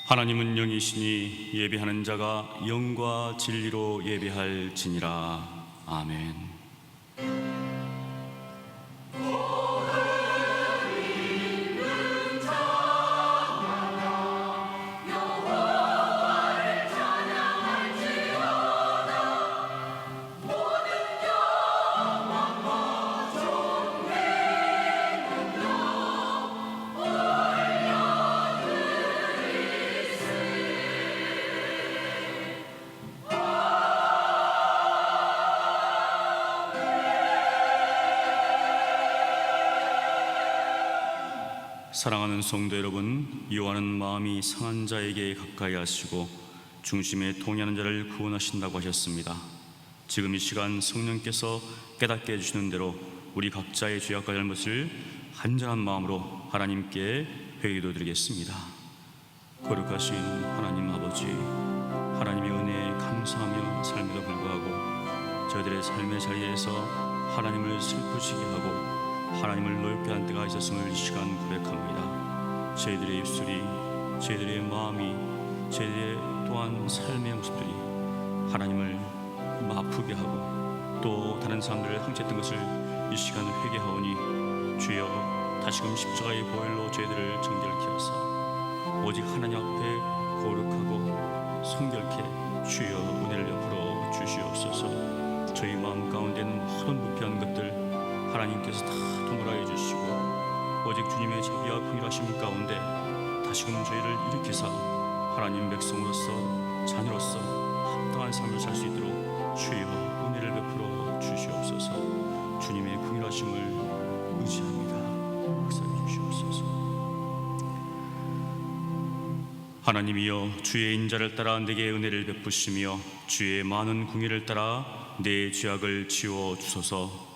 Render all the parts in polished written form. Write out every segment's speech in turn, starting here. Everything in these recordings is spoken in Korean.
하나님은 영이시니 예배하는 자가 영과 진리로 예배할지니라. 아멘. 사랑하는 성도 여러분, 여호와는 마음이 상한 자에게 가까이 하시고 중심에 동의하는 자를 구원하신다고 하셨습니다. 지금 이 시간 성령께서 깨닫게 해주시는 대로 우리 각자의 죄악과 잘못을 한전한 마음으로 하나님께 회개도 드리겠습니다. 거룩하신 하나님 아버지, 하나님의 은혜에 감사하며 삶에도 불구하고 저희들의 삶의 자리에서 하나님을 슬프시게 하고 하나님을 노엽게 한 때가 있었음을 이 시간 고백합니다. 저희들의 입술이, 저희들의 마음이, 저희들의 또한 삶의 모습들이 하나님을 아프게 하고 또 다른 사람들을 상처했던 것을 이 시간 회개하오니 주여 다시금 십자가의 보혈로 저희들을 정결케 하사 오직 하나님 앞에 거룩하고 성결케 주여 은혜를 베풀어 주시옵소서. 저희 마음 가운데 있는 모든 부패한 것들 하나님께서 다 도말하여 주시고 오직 주님의 자비와 긍휼하심 가운데 다시금 저희를 일으키사 하나님 백성으로서 자녀로서 합당한 삶을 살 수 있도록 주여 은혜를 베풀어 주시옵소서. 주님의 긍휼하심을 의지합니다. 역사해 주시옵소서. 하나님이여, 주의 인자를 따라 내게 은혜를 베푸시며 주의 많은 긍휼을 따라 내 죄악을 지워 주소서.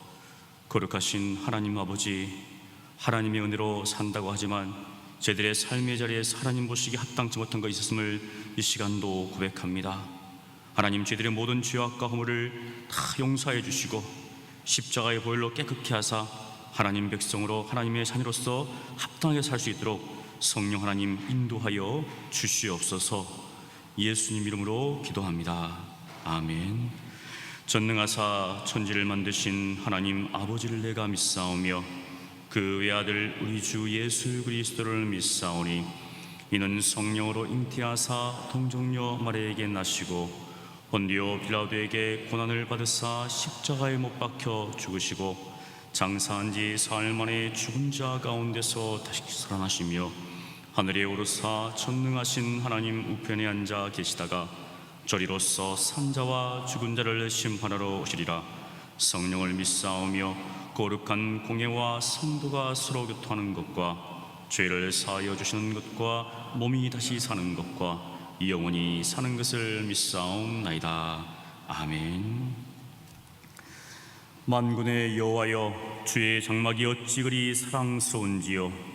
거룩하신 하나님 아버지, 하나님의 은혜로 산다고 하지만 저희들의 삶의 자리에서 하나님 보시기 합당치 못한 것이 있었음을 이 시간도 고백합니다. 하나님, 저희들의 모든 죄악과 허물을 다 용서해 주시고 십자가의 보혈로 깨끗게 하사 하나님 백성으로 하나님의 자녀로서 합당하게 살 수 있도록 성령 하나님 인도하여 주시옵소서. 예수님 이름으로 기도합니다. 아멘. 전능하사 천지를 만드신 하나님 아버지를 내가 믿사오며 그 외아들 우리 주 예수 그리스도를 믿사오니 이는 성령으로 잉태하사 동정녀 마리아에게 나시고 본디오 빌라도에게 고난을 받으사 십자가에 못 박혀 죽으시고 장사한 지 사흘 만에 죽은 자 가운데서 다시 살아나시며 하늘에 오르사 전능하신 하나님 우편에 앉아 계시다가 저리로서 산자와 죽은 자를 심판하러 오시리라. 성령을 믿사오며 거룩한 공예와 성도가 서로 교통하는 것과 죄를 사하여 주시는 것과 몸이 다시 사는 것과 영원히 사는 것을 믿사옵나이다. 아멘. 만군의 여호와여, 주의 장막이 어찌 그리 사랑스러운지요.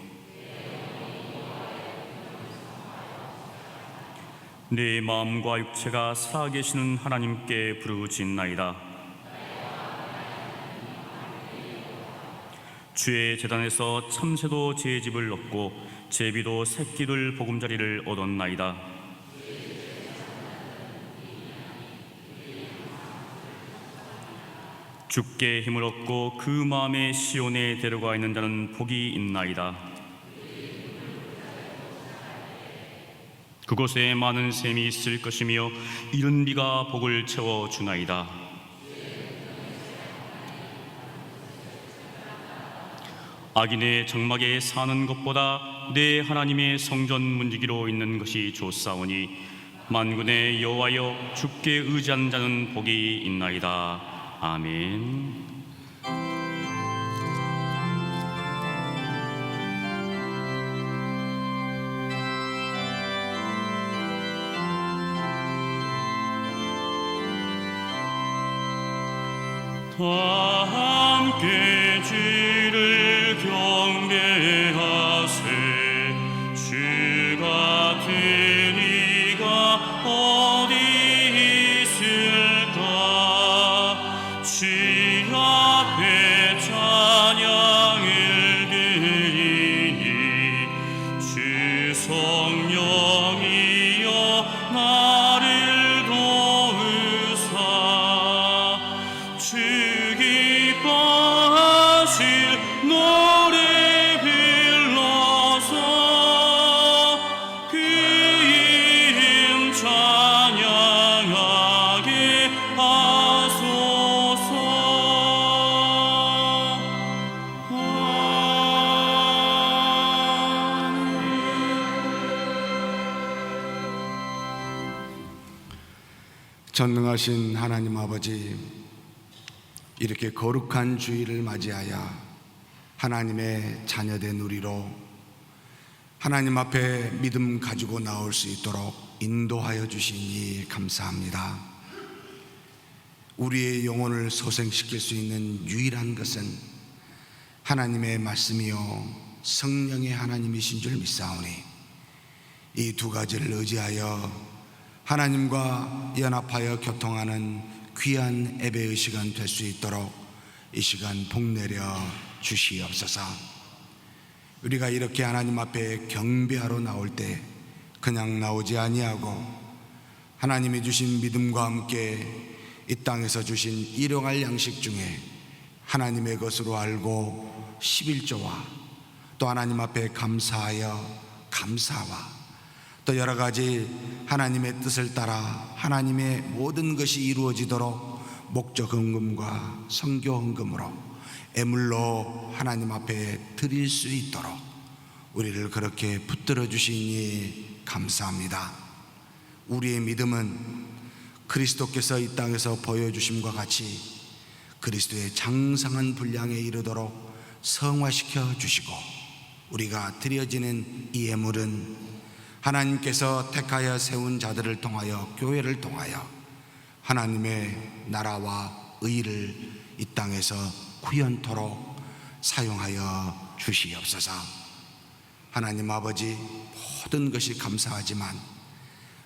내 마음과 육체가 살아계시는 하나님께 부르짖나이다. 주의 제단에서 참새도 제 집을 얻고 제비도 새끼들 보금자리를 얻었나이다. 주께 힘을 얻고 그 마음에 시온에 데려가 있는 자는 복이 있나이다. 그곳에 많은 샘이 있을 것이며 이른 비가 복을 채워주나이다. 악인의 장막에 사는 것보다 내 하나님의 성전 문지기로 있는 것이 좋사오니 만군의 여호와여, 주께 의지한 자는 복이 있나이다. 아멘. 다 함께 주를 경배하세. 주 같은 이가 어디 있을까. 주 앞에 찬양을 드리니 주 성령이 주 기뻐하실 노래 불러서 그 이름 찬양하게 하소서. 전능하신 하나님 아버지, 이렇게 거룩한 주일을 맞이하여 하나님의 자녀된 우리로 하나님 앞에 믿음 가지고 나올 수 있도록 인도하여 주시니 감사합니다. 우리의 영혼을 소생시킬 수 있는 유일한 것은 하나님의 말씀이요 성령의 하나님이신 줄 믿사오니 이 두 가지를 의지하여 하나님과 연합하여 교통하는 귀한 예배의 시간 될 수 있도록 이 시간 복내려 주시옵소서. 우리가 이렇게 하나님 앞에 경배하러 나올 때 그냥 나오지 아니하고 하나님이 주신 믿음과 함께 이 땅에서 주신 일용할 양식 중에 하나님의 것으로 알고 11조와 또 하나님 앞에 감사하여 감사와 또 여러 가지 하나님의 뜻을 따라 하나님의 모든 것이 이루어지도록 목적 헌금과 선교 헌금으로 애물로 하나님 앞에 드릴 수 있도록 우리를 그렇게 붙들어 주시니 감사합니다. 우리의 믿음은 그리스도께서 이 땅에서 보여주심과 같이 그리스도의 장성한 분량에 이르도록 성화시켜 주시고 우리가 드려지는 이 애물은 하나님께서 택하여 세운 자들을 통하여 교회를 통하여 하나님의 나라와 의를 이 땅에서 구현토록 사용하여 주시옵소서. 하나님 아버지, 모든 것이 감사하지만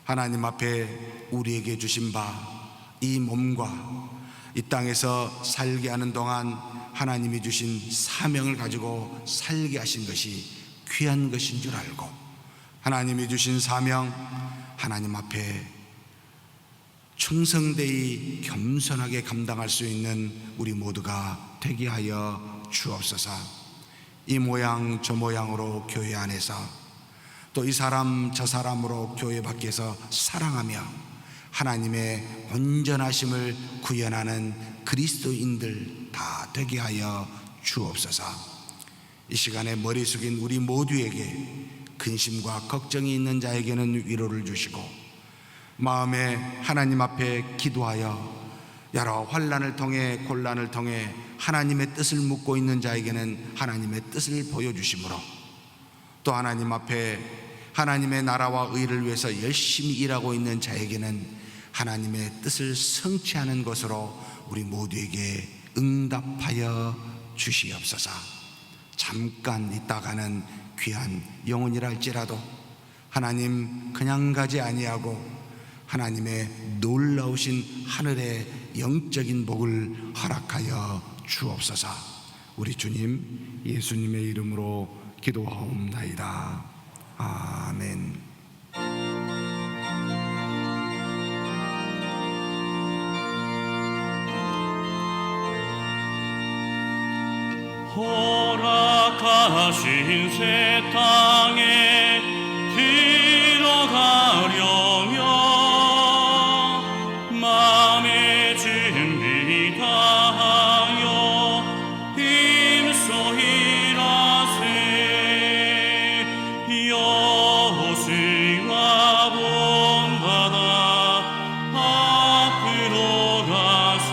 하나님 앞에 우리에게 주신 바 이 몸과 이 땅에서 살게 하는 동안 하나님이 주신 사명을 가지고 살게 하신 것이 귀한 것인 줄 알고 하나님이 주신 사명 하나님 앞에 충성되이 겸손하게 감당할 수 있는 우리 모두가 되게 하여 주옵소서. 이 모양 저 모양으로 교회 안에서 또 이 사람 저 사람으로 교회 밖에서 사랑하며 하나님의 온전하심을 구현하는 그리스도인들 다 되게 하여 주옵소서. 이 시간에 머리 숙인 우리 모두에게 근심과 걱정이 있는 자에게는 위로를 주시고 마음에 하나님 앞에 기도하여 여러 환난을 통해 곤란을 통해 하나님의 뜻을 묻고 있는 자에게는 하나님의 뜻을 보여주심으로 또 하나님 앞에 하나님의 나라와 의를 위해서 열심히 일하고 있는 자에게는 하나님의 뜻을 성취하는 것으로 우리 모두에게 응답하여 주시옵소서. 잠깐 있다가는 귀한 영혼이라 할지라도 하나님 그냥 가지 아니하고 하나님의 놀라우신 하늘의 영적인 복을 허락하여 주옵소서. 우리 주님 예수님의 이름으로 기도하옵나이다. 아멘. 허락하신 새 땅에 들어가려면 마음의 준비 다하여 힘소일하세. 여호수아 본받아 앞으로 가세.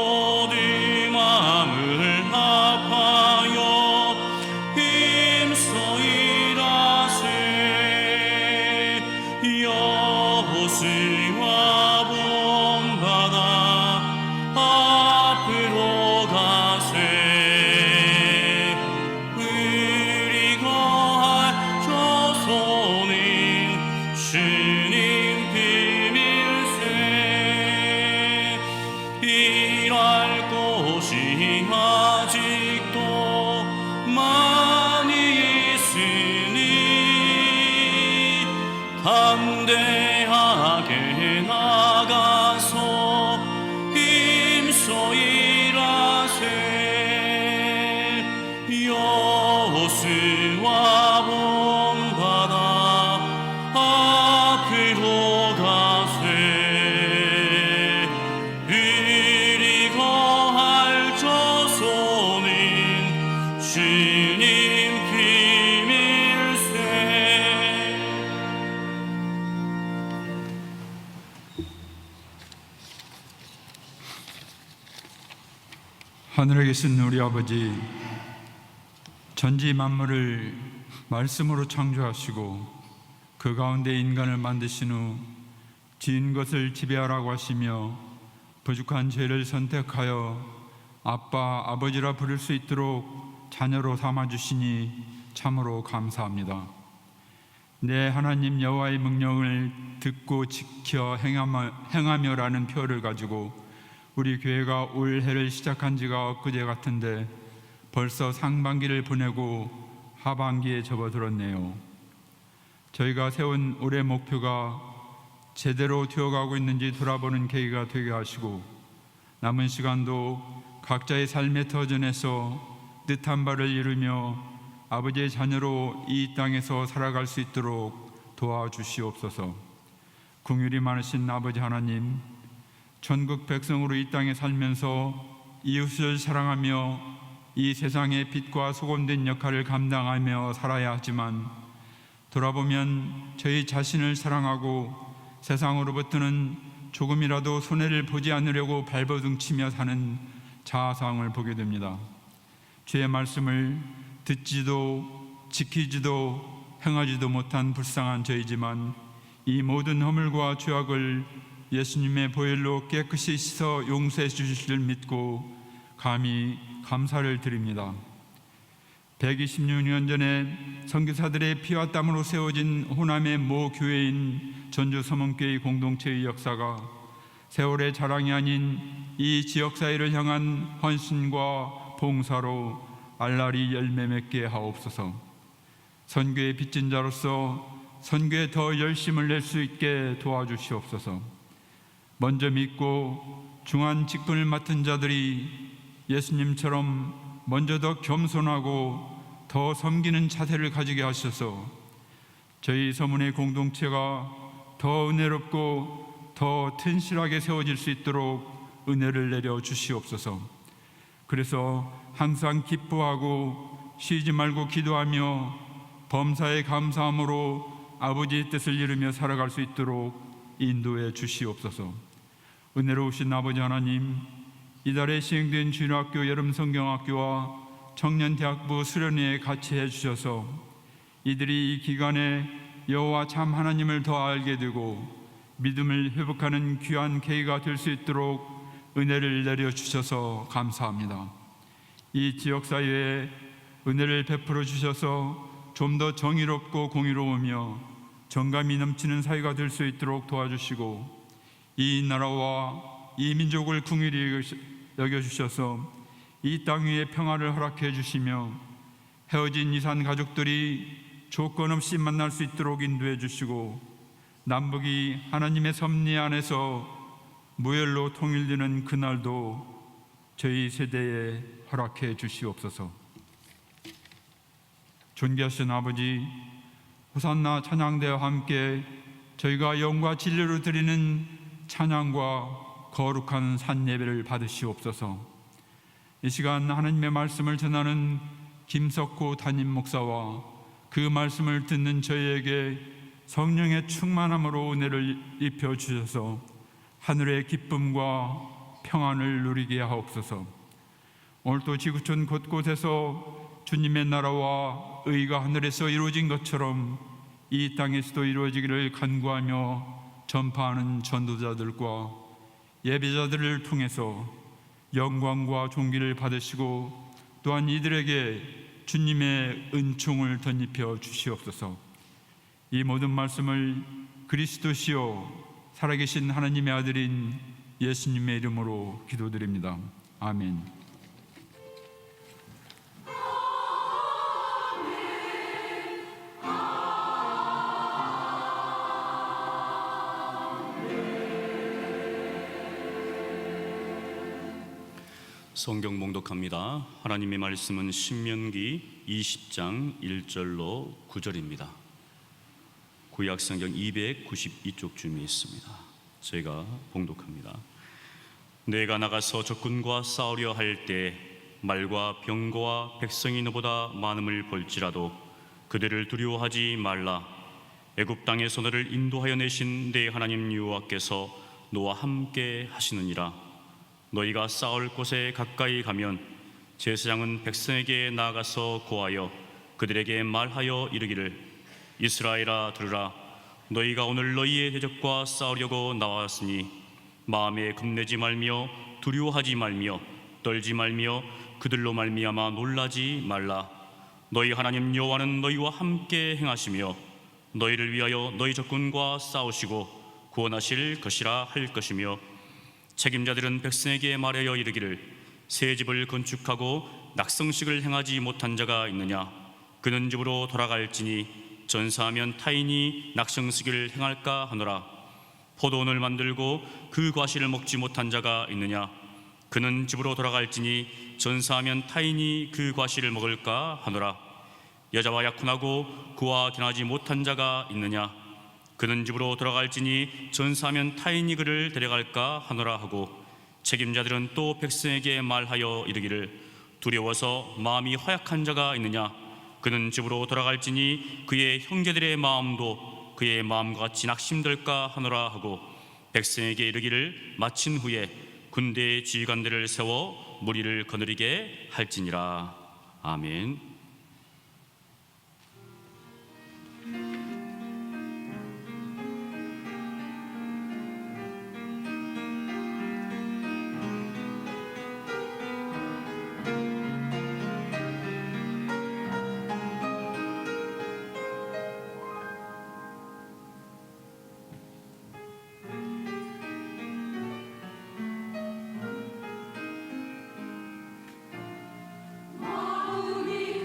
모든 마음을 합하여 힘써 일하세. 여호수아 본받아 앞으로 가세. 우리 거할 조선은 주님 비밀세. 일할 곳이 아직도 많이 있으니 담대하게 나가서 힘써 일하세. 여호수아 본받아 앞으로 가세. 우리 거할 조선은 주님 비밀세. 하늘에 계신 우리 아버지, 전지 만물을 말씀으로 창조하시고 그 가운데 인간을 만드신 후 지은 것을 지배하라고 하시며 부족한 죄를 선택하여 아빠, 아버지라 부를 수 있도록 자녀로 삼아주시니 참으로 감사합니다. 내 하나님 여호와의 명령을 듣고 지켜 행하며라는 표를 가지고 우리 교회가 올 해를 시작한 지가 엊그제 같은데 벌써 상반기를 보내고 하반기에 접어들었네요. 저희가 세운 올해 목표가 제대로 되어가고 있는지 돌아보는 계기가 되게 하시고 남은 시간도 각자의 삶의 터전에서 뜻한 바를 이루며 아버지의 자녀로 이 땅에서 살아갈 수 있도록 도와주시옵소서. 긍휼이 많으신 아버지 하나님, 전국 백성으로 이 땅에 살면서 이웃을 사랑하며 이 세상의 빛과 소금된 역할을 감당하며 살아야 하지만 돌아보면 저희 자신을 사랑하고 세상으로부터는 조금이라도 손해를 보지 않으려고 발버둥치며 사는 자아상을 보게 됩니다. 주의 말씀을 듣지도 지키지도 행하지도 못한 불쌍한 저희지만 이 모든 허물과 죄악을 예수님의 보혈로 깨끗이 씻어 용서해 주실 줄 믿고 감히 감사를 드립니다. 126년 전에 선교사들의 피와 땀으로 세워진 호남의 모 교회인 전주 서문교회 공동체의 역사가 세월의 자랑이 아닌 이 지역사회를 향한 헌신과 봉사로 알라리 열매 맺게 하옵소서. 선교의 빚진 자로서 선교에 더 열심을 낼 수 있게 도와주시옵소서. 먼저 믿고 중한 직분을 맡은 자들이 예수님처럼 먼저 더 겸손하고 더 섬기는 자세를 가지게 하셔서 저희 서문의 공동체가 더 은혜롭고 더 튼실하게 세워질 수 있도록 은혜를 내려 주시옵소서. 그래서 항상 기뻐하고 쉬지 말고 기도하며 범사에 감사함으로 아버지의 뜻을 이루며 살아갈 수 있도록 인도해 주시옵소서. 은혜로우신 아버지 하나님, 이달에 시행된 주일학교 여름성경학교와 청년대학부 수련회에 같이 해주셔서 이들이 이 기간에 여호와 참 하나님을 더 알게 되고 믿음을 회복하는 귀한 계기가 될 수 있도록 은혜를 내려주셔서 감사합니다. 이 지역사회에 은혜를 베풀어 주셔서 좀 더 정의롭고 공의로우며 정감이 넘치는 사회가 될 수 있도록 도와주시고 이 나라와 이 민족을 긍휼히 여겨주셔서 이 땅 위에 평화를 허락해 주시며 헤어진 이산 가족들이 조건 없이 만날 수 있도록 인도해 주시고 남북이 하나님의 섭리 안에서 무혈로 통일되는 그날도 저희 세대에 허락해 주시옵소서. 존귀하신 아버지, 호산나 찬양대와 함께 저희가 영과 진리로 드리는 찬양과 거룩한 산예배를 받으시옵소서. 이 시간 하나님의 말씀을 전하는 김석호 담임 목사와 그 말씀을 듣는 저희에게 성령의 충만함으로 은혜를 입혀 주셔서 하늘의 기쁨과 평안을 누리게 하옵소서. 오늘도 지구촌 곳곳에서 주님의 나라와 의가 하늘에서 이루어진 것처럼 이 땅에서도 이루어지기를 간구하며 전파하는 전도자들과 예배자들을 통해서 영광과 존귀를 받으시고 또한 이들에게 주님의 은총을 덧입혀 주시옵소서. 이 모든 말씀을 그리스도시요 살아계신 하나님의 아들인 예수님의 이름으로 기도드립니다. 아멘. 성경 봉독합니다. 하나님의 말씀은 신명기 20장 1절로 9절입니다. 구약 성경 292쪽쯤에 있습니다. 제가 봉독합니다. 내가 나가서 적군과 싸우려 할 때 말과 병거와 백성이 너보다 많음을 볼지라도 그들을 두려워하지 말라. 애굽 땅에서 너를 인도하여 내신 내 하나님 여호와께서 너와 함께 하시느니라. 너희가 싸울 곳에 가까이 가면 제사장은 백성에게 나아가서 고하여 그들에게 말하여 이르기를 이스라엘아 들으라. 너희가 오늘 너희의 대적과 싸우려고 나왔으니 마음에 겁내지 말며 두려워하지 말며 떨지 말며 그들로 말미암아 놀라지 말라. 너희 하나님 여호와는 너희와 함께 행하시며 너희를 위하여 너희 적군과 싸우시고 구원하실 것이라 할 것이며 책임자들은 백성에게 말하여 이르기를 새 집을 건축하고 낙성식을 행하지 못한 자가 있느냐. 그는 집으로 돌아갈지니 전사하면 타인이 낙성식을 행할까 하노라. 포도원을 만들고 그 과실을 먹지 못한 자가 있느냐. 그는 집으로 돌아갈지니 전사하면 타인이 그 과실을 먹을까 하노라. 여자와 약혼하고 그와 결혼하지 못한 자가 있느냐. 그는 집으로 돌아갈지니 전사하면 타인이 그를 데려갈까 하노라 하고 책임자들은 또 백성에게 말하여 이르기를 두려워서 마음이 허약한 자가 있느냐. 그는 집으로 돌아갈지니 그의 형제들의 마음도 그의 마음과 같이 낙심될까 하노라 하고 백성에게 이르기를 마친 후에 군대의 지휘관들을 세워 무리를 거느리게 할지니라. 아멘. 마음이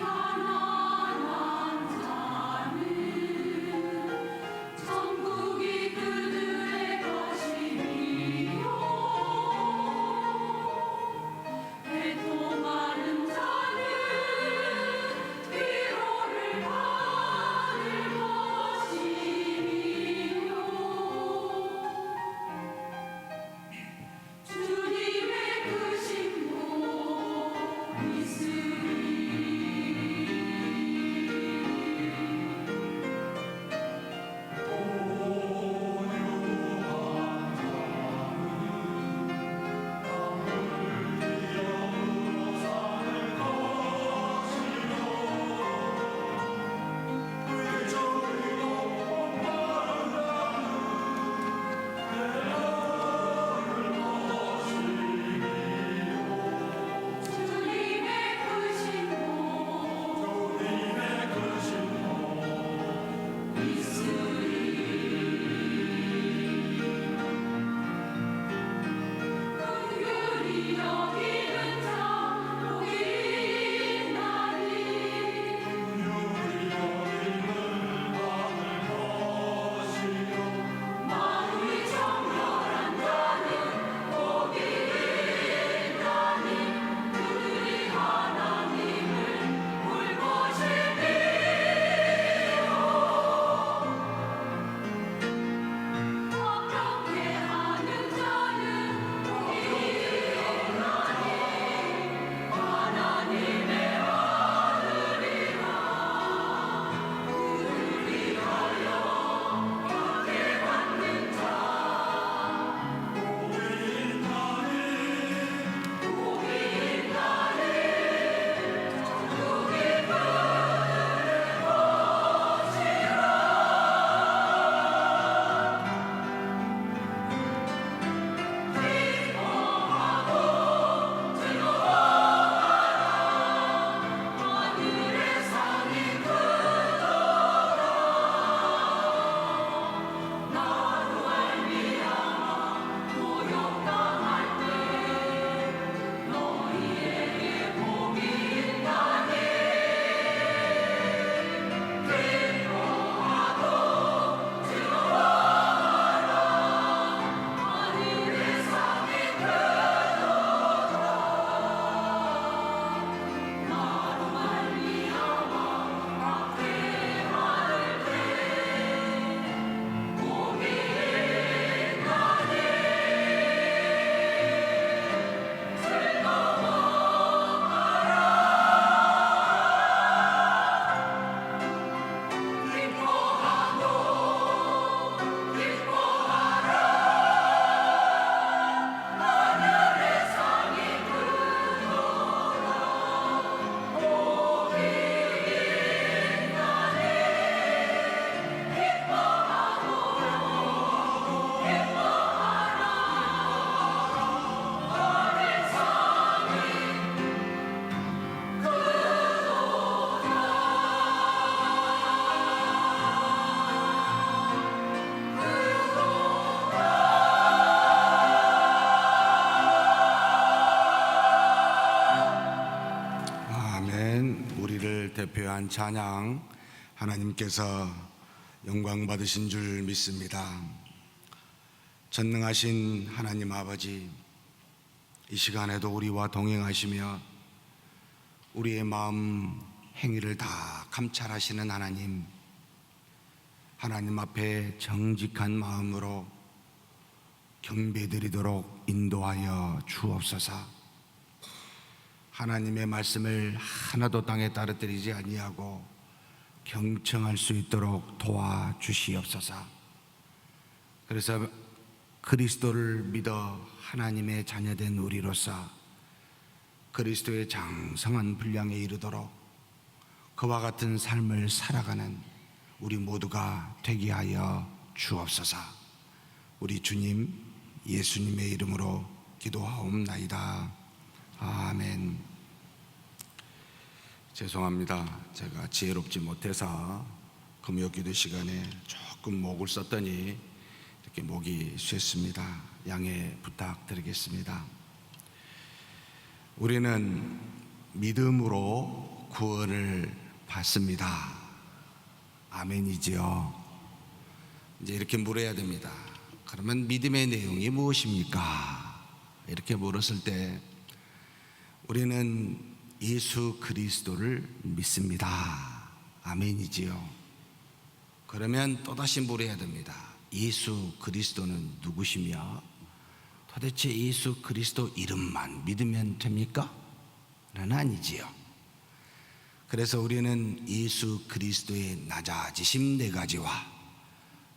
대표한 찬양 하나님께서 영광 받으신 줄 믿습니다. 전능하신 하나님 아버지, 이 시간에도 우리와 동행하시며 우리의 마음 행위를 다 감찰하시는 하나님 앞에 정직한 마음으로 경배드리도록 인도하여 주옵소서. 하나님의 말씀을 하나도 땅에 떨어뜨리지 아니하고 경청할 수 있도록 도와주시옵소서. 그래서 그리스도를 믿어 하나님의 자녀된 우리로서 그리스도의 장성한 분량에 이르도록 그와 같은 삶을 살아가는 우리 모두가 되게 하여 주옵소서. 우리 주님 예수님의 이름으로 기도하옵나이다. 아멘. 죄송합니다. 제가 지혜롭지 못해서 금요기도 시간에 조금 목을 썼더니 이렇게 목이 쇠습니다. 양해 부탁드리겠습니다. 우리는 믿음으로 구원을 받습니다. 아멘이지요. 이제 이렇게 물어야 됩니다. 그러면 믿음의 내용이 무엇입니까? 이렇게 물었을 때 우리는 예수 그리스도를 믿습니다. 아멘이지요. 그러면 또다시 물어야 됩니다. 예수 그리스도는 누구시며 도대체 예수 그리스도 이름만 믿으면 됩니까? 는 아니지요. 그래서 우리는 예수 그리스도의 낮아지심 4가지와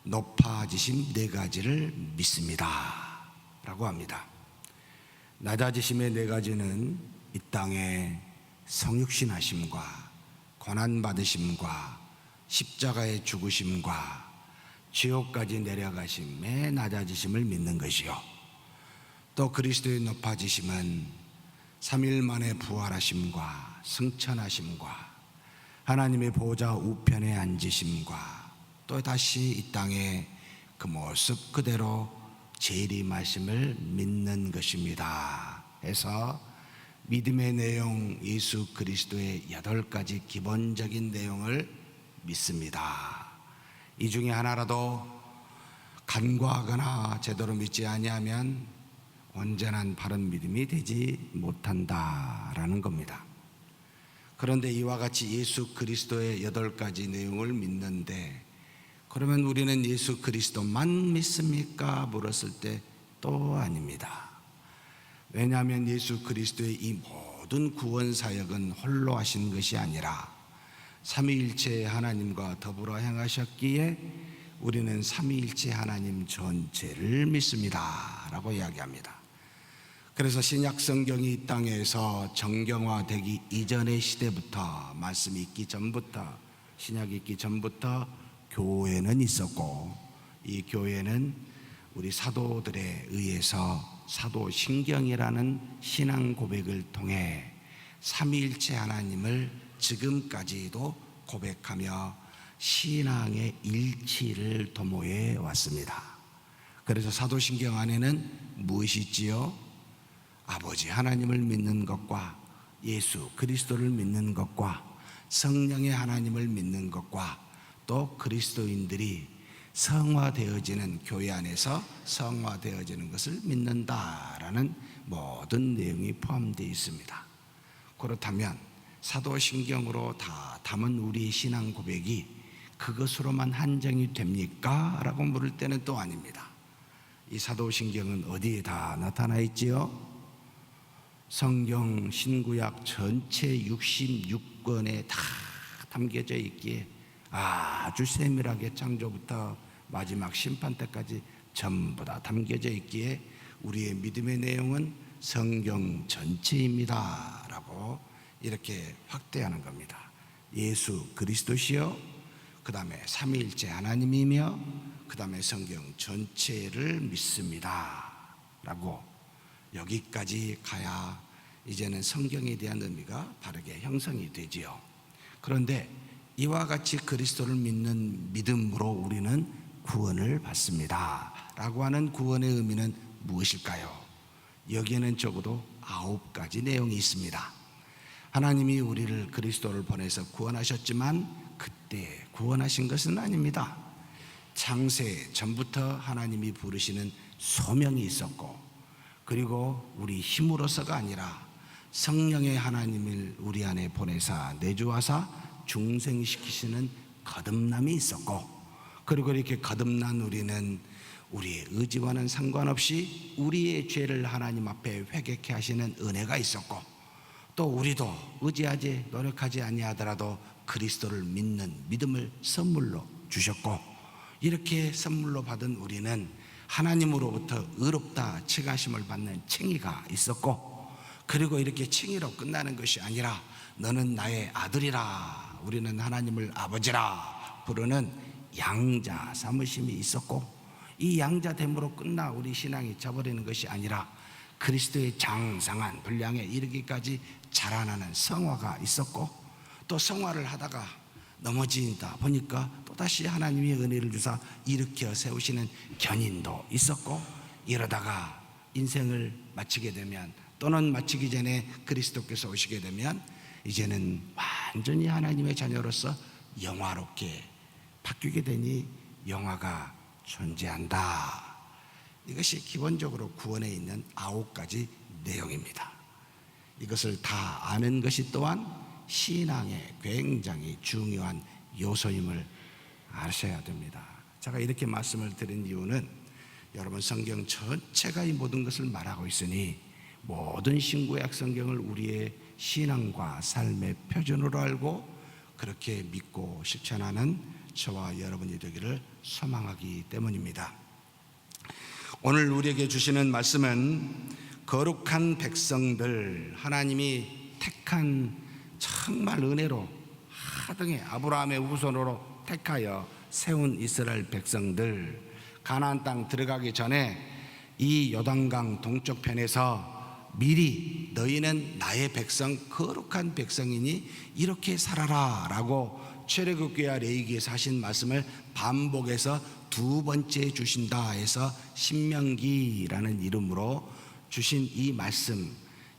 높아지심 4가지를 믿습니다 라고 합니다. 낮아지심의 4가지는 이 땅에 성육신하심과 고난받으심과 십자가의 죽으심과 지옥까지 내려가심의 낮아지심을 믿는 것이요, 또 그리스도의 높아지심은 3일 만에 부활하심과 승천하심과 하나님의 보좌 우편에 앉으심과 또 다시 이 땅에 그 모습 그대로 재림하심을 믿는 것입니다. 해서 믿음의 내용, 예수 그리스도의 8가지 기본적인 내용을 믿습니다. 이 중에 하나라도 간과하거나 제대로 믿지 아니하면 온전한 바른 믿음이 되지 못한다라는 겁니다. 그런데 이와 같이 예수 그리스도의 8가지 내용을 믿는데 그러면 우리는 예수 그리스도만 믿습니까? 물었을 때 또 아닙니다. 왜냐하면 예수 그리스도의 이 모든 구원 사역은 홀로 하신 것이 아니라 삼위일체 하나님과 더불어 행하셨기에 우리는 삼위일체 하나님 전체를 믿습니다 라고 이야기합니다. 그래서 신약 성경이 이 땅에서 정경화되기 이전의 시대부터, 말씀이 있기 전부터, 신약이 있기 전부터 교회는 있었고, 이 교회는 우리 사도들에 의해서 사도신경이라는 신앙 고백을 통해 삼위일체 하나님을 지금까지도 고백하며 신앙의 일치를 도모해 왔습니다. 그래서 사도신경 안에는 무엇이 있지요? 아버지 하나님을 믿는 것과 예수 그리스도를 믿는 것과 성령의 하나님을 믿는 것과 또 그리스도인들이 성화되어지는, 교회 안에서 성화되어지는 것을 믿는다라는 모든 내용이 포함되어 있습니다. 그렇다면 사도신경으로 다 담은 우리의 신앙 고백이 그것으로만 한정이 됩니까? 라고 물을 때는 또 아닙니다. 이 사도신경은 어디에 다 나타나 있지요? 성경 신구약 전체 66권에 다 담겨져 있기에 아주 세밀하게 창조부터 마지막 심판 때까지 전부 다 담겨져 있기에 우리의 믿음의 내용은 성경 전체입니다 라고 이렇게 확대하는 겁니다. 예수 그리스도시요, 그 다음에 삼위일체 하나님이며 그 다음에 성경 전체를 믿습니다 라고 여기까지 가야 이제는 성경에 대한 의미가 바르게 형성이 되지요. 그런데 이와 같이 그리스도를 믿는 믿음으로 우리는 구원을 받습니다 라고 하는 구원의 의미는 무엇일까요? 여기에는 적어도 9가지 내용이 있습니다. 하나님이 우리를 그리스도를 보내서 구원하셨지만 그때 구원하신 것은 아닙니다. 창세 전부터 하나님이 부르시는 소명이 있었고, 그리고 우리 힘으로서가 아니라 성령의 하나님을 우리 안에 보내사 내주하사 중생시키시는 거듭남이 있었고, 그리고 이렇게 거듭난 우리는 우리의 의지와는 상관없이 우리의 죄를 하나님 앞에 회개케 하시는 은혜가 있었고, 또 우리도 의지하지 노력하지 아니하더라도 그리스도를 믿는 믿음을 선물로 주셨고, 이렇게 선물로 받은 우리는 하나님으로부터 의롭다 칭하심을 받는 칭의가 있었고, 그리고 이렇게 칭의로 끝나는 것이 아니라 너는 나의 아들이라, 우리는 하나님을 아버지라 부르는 양자 삼으심이 있었고, 이 양자됨으로 끝나 우리 신앙이 져버리는 것이 아니라 그리스도의 장성한 분량에 이르기까지 자라나는 성화가 있었고, 또 성화를 하다가 넘어지다 보니까 또다시 하나님의 은혜를 주사 일으켜 세우시는 견인도 있었고, 이러다가 인생을 마치게 되면, 또는 마치기 전에 그리스도께서 오시게 되면 이제는 완전히 하나님의 자녀로서 영화롭게 바뀌게 되니 영화가 존재한다. 이것이 기본적으로 구원에 있는 9가지 내용입니다. 이것을 다 아는 것이 또한 신앙의 굉장히 중요한 요소임을 아셔야 됩니다. 제가 이렇게 말씀을 드린 이유는 여러분, 성경 전체가 이 모든 것을 말하고 있으니 모든 신구약 성경을 우리의 신앙과 삶의 표준으로 알고 그렇게 믿고 실천하는 저와 여러분이 되기를 소망하기 때문입니다. 오늘 우리에게 주시는 말씀은 거룩한 백성들, 하나님이 택한 정말 은혜로 하등의 아브라함의 후손으로 택하여 세운 이스라엘 백성들, 가나안 땅 들어가기 전에 이 요단강 동쪽 편에서 미리 너희는 나의 백성, 거룩한 백성이니 이렇게 살아라 라고 출애굽기와 레위기에서 하신 말씀을 반복해서 2번째 주신다 해서 신명기라는 이름으로 주신 이 말씀,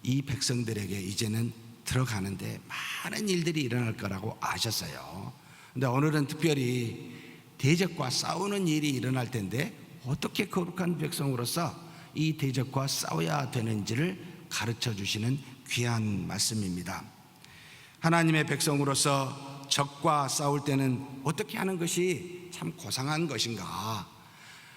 이 백성들에게 이제는 들어가는데 많은 일들이 일어날 거라고 아셨어요. 근데 오늘은 특별히 대적과 싸우는 일이 일어날 텐데 어떻게 거룩한 백성으로서 이 대적과 싸워야 되는지를 가르쳐 주시는 귀한 말씀입니다. 하나님의 백성으로서 적과 싸울 때는 어떻게 하는 것이 참 고상한 것인가,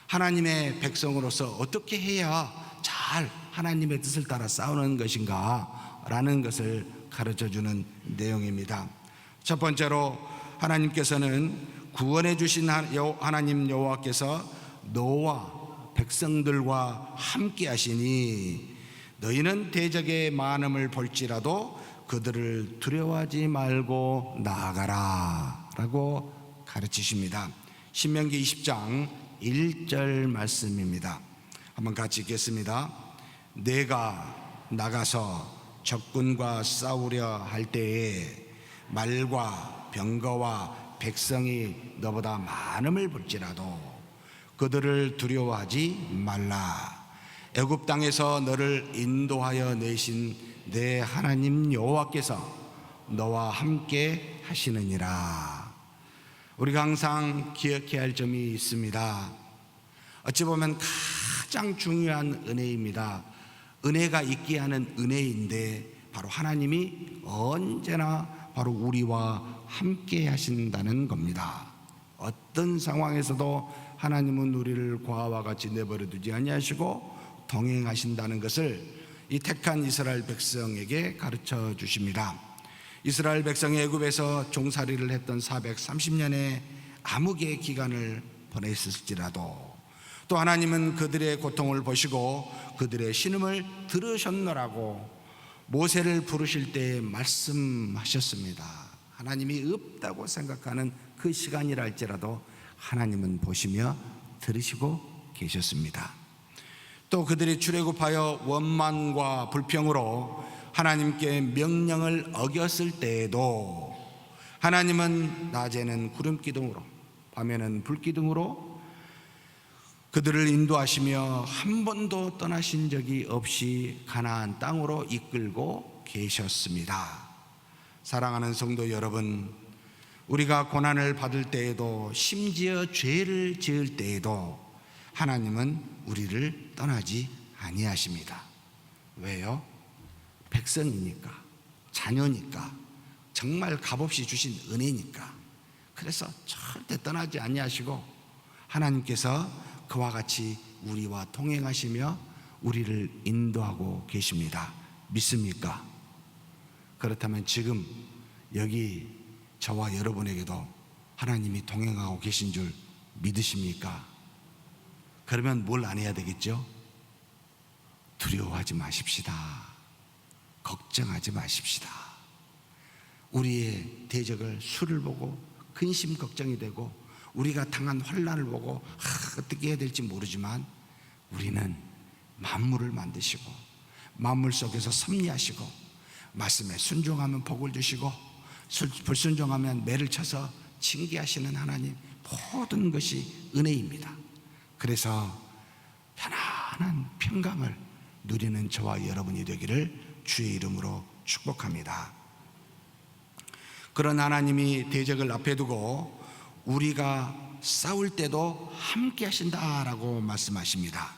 하나님의 백성으로서 어떻게 해야 잘 하나님의 뜻을 따라 싸우는 것인가 라는 것을 가르쳐 주는 내용입니다. 첫 번째로 하나님께서는 구원해 주신 하나님 여호와께서 너와 백성들과 함께 하시니 너희는 대적의 많음을 볼지라도 그들을 두려워하지 말고 나아가라 라고 가르치십니다. 신명기 20장 1절 말씀입니다. 한번 같이 읽겠습니다. 내가 나가서 적군과 싸우려 할 때에 말과 병거와 백성이 너보다 많음을 볼지라도 그들을 두려워하지 말라. 애굽 땅에서 너를 인도하여 내신 내 하나님 여호와께서 너와 함께 하시느니라. 우리가 항상 기억해야 할 점이 있습니다. 어찌 보면 가장 중요한 은혜입니다. 은혜가 있게 하는 은혜인데 바로 하나님이 언제나 바로 우리와 함께 하신다는 겁니다. 어떤 상황에서도 하나님은 우리를 과와 같이 내버려 두지 아니하시고 동행하신다는 것을 이 택한 이스라엘 백성에게 가르쳐 주십니다. 이스라엘 백성이 애굽에서 종살이를 했던 430년의 암흑의 기간을 보냈을지라도 또 하나님은 그들의 고통을 보시고 그들의 신음을 들으셨노라고 모세를 부르실 때 말씀하셨습니다. 하나님이 없다고 생각하는 그 시간이라 할지라도 하나님은 보시며 들으시고 계셨습니다. 또 그들이 출애굽하여 원만과 불평으로 하나님께 명령을 어겼을 때에도 하나님은 낮에는 구름기둥으로 밤에는 불기둥으로 그들을 인도하시며 한 번도 떠나신 적이 없이 가나안 땅으로 이끌고 계셨습니다. 사랑하는 성도 여러분, 우리가 고난을 받을 때에도, 심지어 죄를 지을 때에도 하나님은 우리를 떠나지 아니하십니다. 왜요? 백성이니까, 자녀니까, 정말 값없이 주신 은혜니까. 그래서 절대 떠나지 아니하시고 하나님께서 그와 같이 우리와 동행하시며 우리를 인도하고 계십니다. 믿습니까? 그렇다면 지금 여기 저와 여러분에게도 하나님이 동행하고 계신 줄 믿으십니까? 그러면 뭘 안 해야 되겠죠? 두려워하지 마십시다. 걱정하지 마십시다. 우리의 대적을 수를 보고 근심 걱정이 되고 우리가 당한 환난을 보고 어떻게 해야 될지 모르지만 우리는 만물을 만드시고 만물 속에서 섭리하시고 말씀에 순종하면 복을 주시고 불순종하면 매를 쳐서 징계하시는 하나님, 모든 것이 은혜입니다. 그래서 편안한 평강을 누리는 저와 여러분이 되기를 주의 이름으로 축복합니다. 그런 하나님이 대적을 앞에 두고 우리가 싸울 때도 함께 하신다라고 말씀하십니다.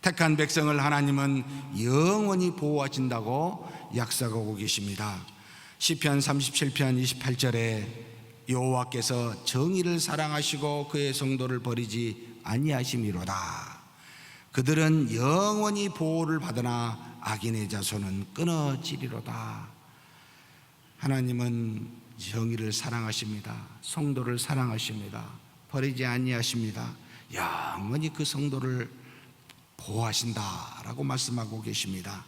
택한 백성을 하나님은 영원히 보호하신다고 약속하고 계십니다. 시편 37편 28절에 여호와께서 정의를 사랑하시고 그의 성도를 버리지 아니하심이로다. 그들은 영원히 보호를 받으나 악인의 자손은 끊어지리로다. 하나님은 정의를 사랑하십니다. 성도를 사랑하십니다. 버리지 아니하십니다. 영원히 그 성도를 보호하신다라고 말씀하고 계십니다.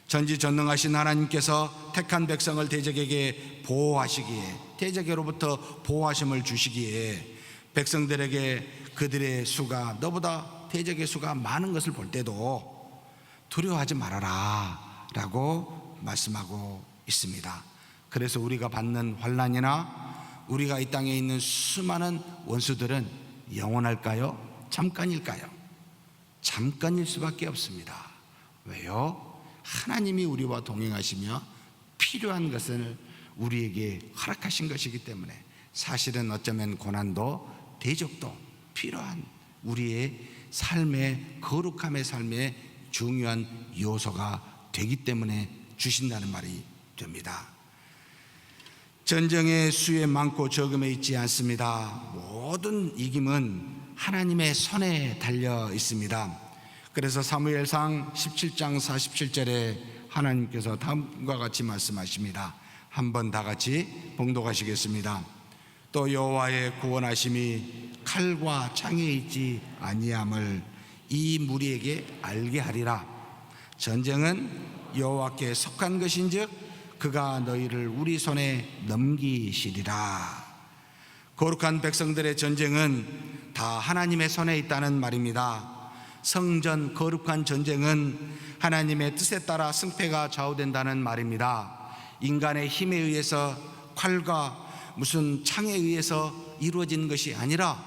전지전능하신 하나님께서 택한 백성을 대적에게 보호하시기에, 대적으로부터 보호하심을 주시기에 백성들에게 그들의 수가 너보다 대적의 수가 많은 것을 볼 때도 두려워하지 말아라 라고 말씀하고 있습니다. 그래서 우리가 받는 환난이나 우리가 이 땅에 있는 수많은 원수들은 영원할까요? 잠깐일까요? 잠깐일 수밖에 없습니다. 왜요? 하나님이 우리와 동행하시며 필요한 것을 우리에게 허락하신 것이기 때문에 사실은 어쩌면 고난도 대적도 필요한 우리의 삶의 거룩함의 삶의 중요한 요소가 되기 때문에 주신다는 말이 됩니다. 전쟁의 수에 많고 적음에 있지 않습니다. 모든 이김은 하나님의 손에 달려 있습니다. 그래서 사무엘상 17장 47절에 하나님께서 다음과 같이 말씀하십니다. 한번 다 같이 봉독하시겠습니다. 또 여호와의 구원하심이 칼과 창에 있지 아니함을 이 무리에게 알게 하리라. 전쟁은 여호와께 속한 것인즉 그가 너희를 우리 손에 넘기시리라. 거룩한 백성들의 전쟁은 다 하나님의 손에 있다는 말입니다. 성전 거룩한 전쟁은 하나님의 뜻에 따라 승패가 좌우된다는 말입니다. 인간의 힘에 의해서 칼과 무슨 창에 의해서 이루어진 것이 아니라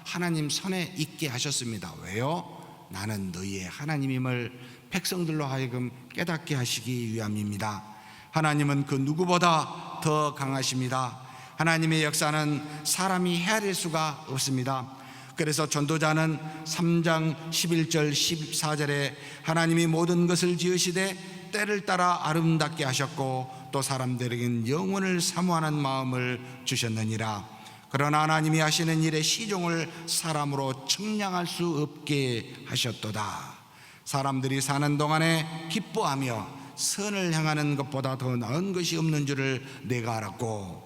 하나님 손에 있게 하셨습니다. 왜요? 나는 너희의 하나님임을 백성들로 하여금 깨닫게 하시기 위함입니다. 하나님은 그 누구보다 더 강하십니다. 하나님의 역사는 사람이 헤아릴 수가 없습니다. 그래서 전도자는 3장 11절 14절에 하나님이 모든 것을 지으시되 때를 따라 아름답게 하셨고 또 사람들에겐 영원을 사모하는 마음을 주셨느니라. 그러나 하나님이 하시는 일의 시종을 사람으로 측량할 수 없게 하셨도다. 사람들이 사는 동안에 기뻐하며 선을 행하는 것보다 더 나은 것이 없는 줄을 내가 알았고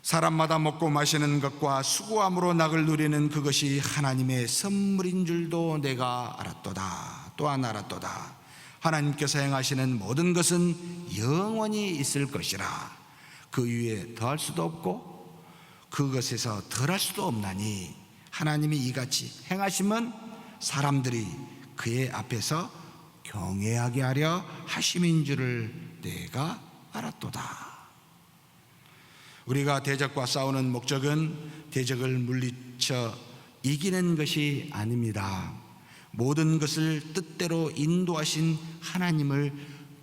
사람마다 먹고 마시는 것과 수고함으로 낙을 누리는 그것이 하나님의 선물인 줄도 내가 알았도다. 또한 알았도다. 하나님께서 행하시는 모든 것은 영원히 있을 것이라. 그 위에 더할 수도 없고 그것에서 덜할 수도 없나니 하나님이 이같이 행하심은 사람들이 그의 앞에서 경외하게 하려 하심인 줄을 내가 알았도다. 우리가 대적과 싸우는 목적은 대적을 물리쳐 이기는 것이 아닙니다. 모든 것을 뜻대로 인도하신 하나님을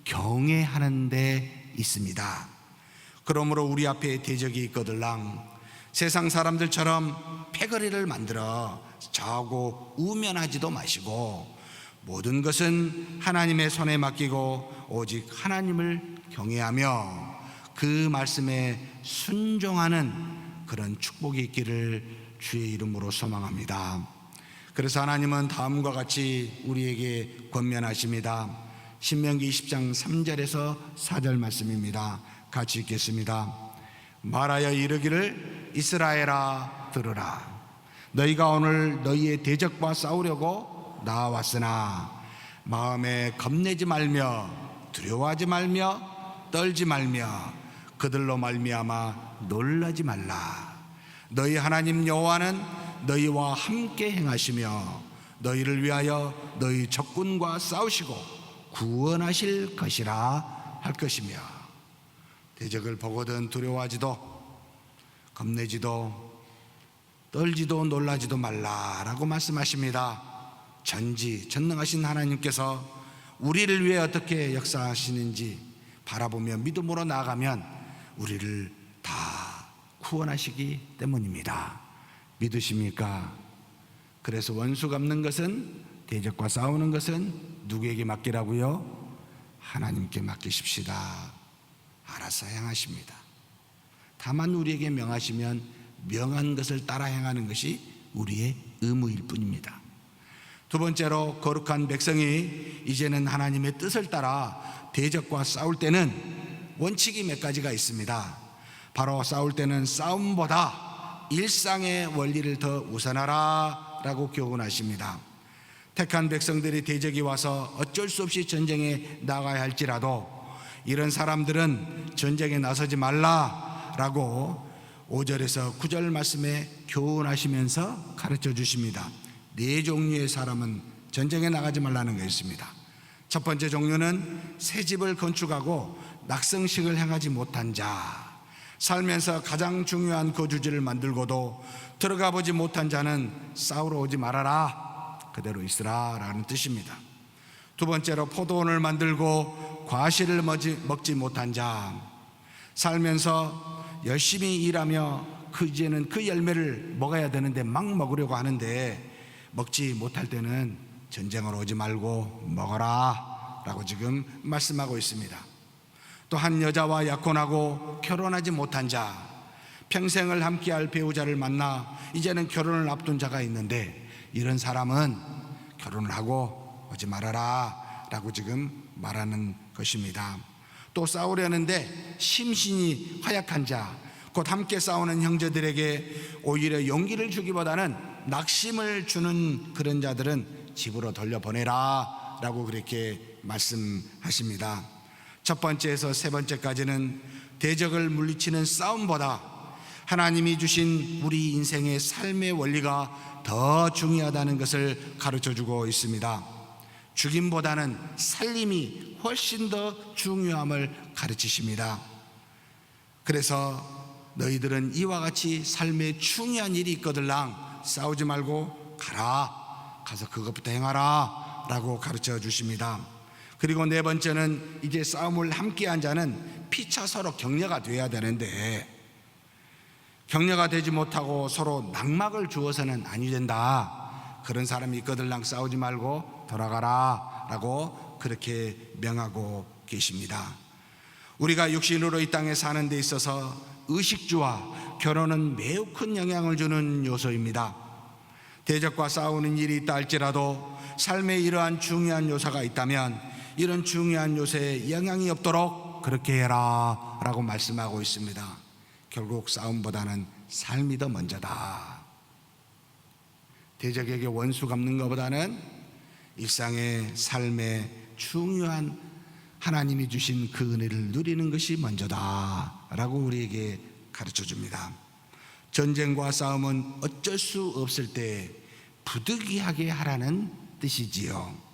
경외하는 데 있습니다. 그러므로 우리 앞에 대적이 있거들랑 세상 사람들처럼 패거리를 만들어 저하고 우면하지도 마시고 모든 것은 하나님의 손에 맡기고 오직 하나님을 경외하며 그 말씀에 순종하는 그런 축복이 있기를 주의 이름으로 소망합니다. 그래서 하나님은 다음과 같이 우리에게 권면하십니다. 신명기 20장 3절에서 4절 말씀입니다. 같이 읽겠습니다. 말하여 이르기를 이스라엘아 들으라. 너희가 오늘 너희의 대적과 싸우려고 나왔으나 마음에 겁내지 말며 두려워하지 말며 떨지 말며 그들로 말미암아 놀라지 말라. 너희 하나님 여호와는 너희와 함께 행하시며 너희를 위하여 너희 적군과 싸우시고 구원하실 것이라 할 것이며 대적을 보거든 두려워하지도 겁내지도 떨지도 놀라지도 말라라고 말씀하십니다. 전지전능하신 하나님께서 우리를 위해 어떻게 역사하시는지 바라보며 믿음으로 나아가면 우리를 다 구원하시기 때문입니다. 믿으십니까? 그래서 원수 갚는 것은, 대적과 싸우는 것은 누구에게 맡기라고요? 하나님께 맡기십시다. 알아서 행하십니다. 다만 우리에게 명하시면 명한 것을 따라 행하는 것이 우리의 의무일 뿐입니다. 두 번째로, 거룩한 백성이 이제는 하나님의 뜻을 따라 대적과 싸울 때는 원칙이 몇 가지가 있습니다. 바로 싸울 때는 싸움보다 일상의 원리를 더 우선하라 라고 교훈하십니다. 택한 백성들이 대적이 와서 어쩔 수 없이 전쟁에 나가야 할지라도 이런 사람들은 전쟁에 나서지 말라라고 5절에서 9절 말씀에 교훈하시면서 가르쳐 주십니다. 네 종류의 사람은 전쟁에 나가지 말라는 것입니다. 첫 번째 종류는 새 집을 건축하고 낙성식을 행하지 못한 자, 살면서 가장 중요한 거주지를 만들고도 들어가 보지 못한 자는 싸우러 오지 말아라, 그대로 있으라 라는 뜻입니다. 두 번째로, 포도원을 만들고 과실을 먹지 못한 자, 살면서 열심히 일하며 이제는 그 열매를 먹어야 되는데 막 먹으려고 하는데 먹지 못할 때는 전쟁으로 오지 말고 먹어라 라고 지금 말씀하고 있습니다. 또 한 여자와 약혼하고 결혼하지 못한 자, 평생을 함께할 배우자를 만나 이제는 결혼을 앞둔 자가 있는데 이런 사람은 결혼을 하고 오지 말아라 라고 지금 말하는 것입니다. 또 싸우려는데 심신이 허약한 자, 곧 함께 싸우는 형제들에게 오히려 용기를 주기보다는 낙심을 주는 그런 자들은 집으로 돌려보내라 라고 그렇게 말씀하십니다. 첫 번째에서 세 번째까지는 대적을 물리치는 싸움보다 하나님이 주신 우리 인생의 삶의 원리가 더 중요하다는 것을 가르쳐주고 있습니다. 죽임보다는 살림이 훨씬 더 중요함을 가르치십니다. 그래서 너희들은 이와 같이 삶에 중요한 일이 있거들랑 싸우지 말고 가서 그것부터 행하라 라고 가르쳐 주십니다. 그리고 네 번째는 이제 싸움을 함께한 자는 피차 서로 격려가 돼야 되는데 격려가 되지 못하고 서로 낙막을 주어서는 아니 된다. 그런 사람이 있거들랑 싸우지 말고 돌아가라 라고 그렇게 명하고 계십니다. 우리가 육신으로 이 땅에 사는 데 있어서 의식주와 결혼은 매우 큰 영향을 주는 요소입니다. 대적과 싸우는 일이 있다 할지라도 삶에 이러한 중요한 요소가 있다면 이런 중요한 요소에 영향이 없도록 그렇게 해라 라고 말씀하고 있습니다. 결국 싸움보다는 삶이 더 먼저다. 대적에게 원수 갚는 것보다는 일상의 삶에 중요한 하나님이 주신 그 은혜를 누리는 것이 먼저다 라고 우리에게 가르쳐 줍니다. 전쟁과 싸움은 어쩔 수 없을 때 부득이하게 하라는 뜻이지요.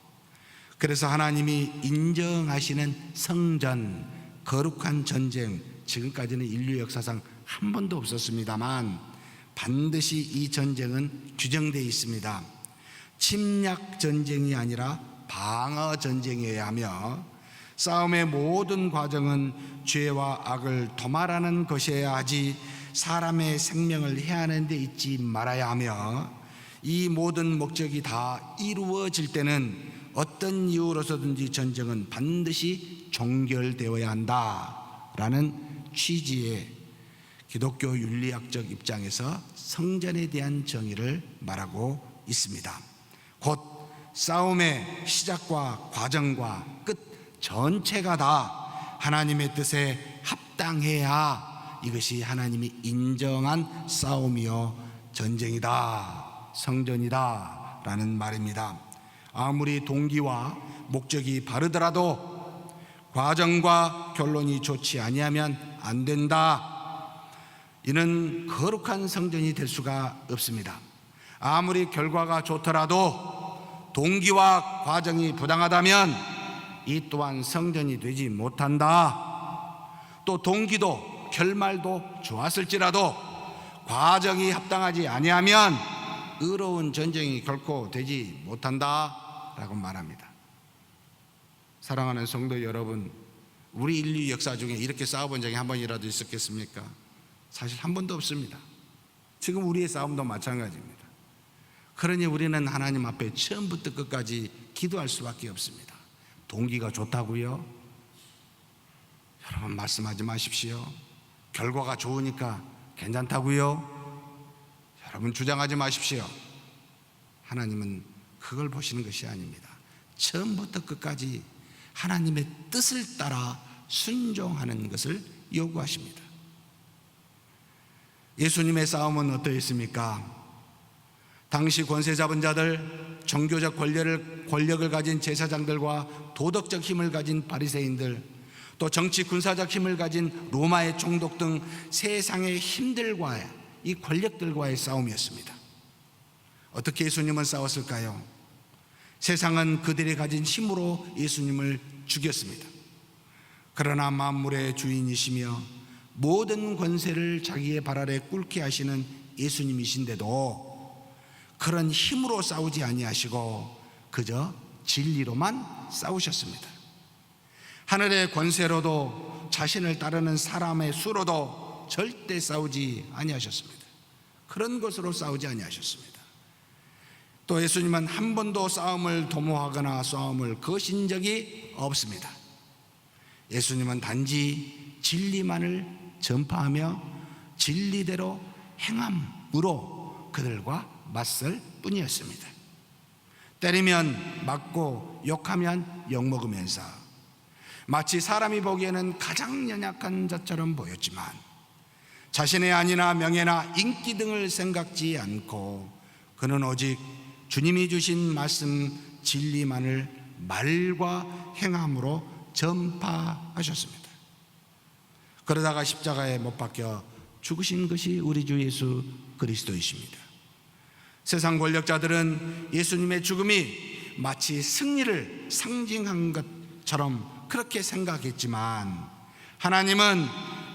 그래서 하나님이 인정하시는 성전, 거룩한 전쟁, 지금까지는 인류 역사상 한 번도 없었습니다만 반드시 이 전쟁은 규정되어 있습니다. 침략 전쟁이 아니라 방어 전쟁이어야 하며 싸움의 모든 과정은 죄와 악을 도말하는 것이어야 하지 사람의 생명을 해하는 데 있지 말아야 하며, 이 모든 목적이 다 이루어질 때는 어떤 이유로서든지 전쟁은 반드시 종결되어야 한다라는 취지의 기독교 윤리학적 입장에서 성전에 대한 정의를 말하고 있습니다. 곧 싸움의 시작과 과정과 끝 전체가 다 하나님의 뜻에 합당해야 이것이 하나님이 인정한 싸움이요 전쟁이다, 성전이다 라는 말입니다. 아무리 동기와 목적이 바르더라도 과정과 결론이 좋지 아니하면 안 된다. 이는 거룩한 성전이 될 수가 없습니다. 아무리 결과가 좋더라도 동기와 과정이 부당하다면 이 또한 성전이 되지 못한다. 또 동기도 결말도 좋았을지라도 과정이 합당하지 아니하면 의로운 전쟁이 결코 되지 못한다라고 말합니다. 사랑하는 성도 여러분, 우리 인류 역사 중에 이렇게 싸워본 적이 한 번이라도 있었겠습니까? 사실 한 번도 없습니다. 지금 우리의 싸움도 마찬가지입니다. 그러니 우리는 하나님 앞에 처음부터 끝까지 기도할 수밖에 없습니다. 동기가 좋다고요? 여러분 말씀하지 마십시오. 결과가 좋으니까 괜찮다고요? 여러분 주장하지 마십시오. 하나님은 그걸 보시는 것이 아닙니다. 처음부터 끝까지 하나님의 뜻을 따라 순종하는 것을 요구하십니다. 예수님의 싸움은 어떠했습니까? 당시 권세 잡은 자들, 종교적 권력을 가진 제사장들과 도덕적 힘을 가진 바리새인들, 또 정치 군사적 힘을 가진 로마의 총독 등 세상의 힘들과 이 권력들과의 싸움이었습니다. 어떻게 예수님은 싸웠을까요? 세상은 그들이 가진 힘으로 예수님을 죽였습니다. 그러나 만물의 주인이시며 모든 권세를 자기의 발 아래 꿇게 하시는 예수님이신데도 그런 힘으로 싸우지 아니하시고 그저 진리로만 싸우셨습니다. 하늘의 권세로도 자신을 따르는 사람의 수로도 절대 싸우지 아니하셨습니다. 그런 것으로 싸우지 아니하셨습니다. 또 예수님은 한 번도 싸움을 도모하거나 싸움을 거신 적이 없습니다. 예수님은 단지 진리만을 전파하며 진리대로 행함으로 그들과 맞설 뿐이었습니다. 때리면 맞고 욕하면 욕먹으면서 마치 사람이 보기에는 가장 연약한 자처럼 보였지만 자신의 안위나 명예나 인기 등을 생각지 않고 그는 오직 주님이 주신 말씀 진리만을 말과 행함으로 전파하셨습니다. 그러다가 십자가에 못 박혀 죽으신 것이 우리 주 예수 그리스도이십니다. 세상 권력자들은 예수님의 죽음이 마치 승리를 상징한 것처럼 그렇게 생각했지만 하나님은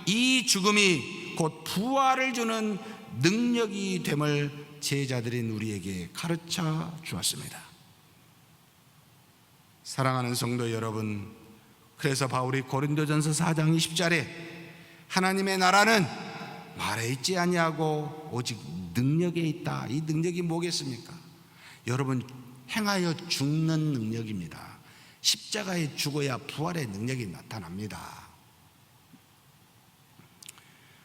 이 죽음이 곧 부활을 주는 능력이 됨을 제자들인 우리에게 가르쳐 주었습니다. 사랑하는 성도 여러분, 그래서 바울이 고린도전서 4장 20절에 하나님의 나라는 말에 있지 아니하고 오직 능력에 있다. 이 능력이 뭐겠습니까? 여러분, 행하여 죽는 능력입니다. 십자가에 죽어야 부활의 능력이 나타납니다.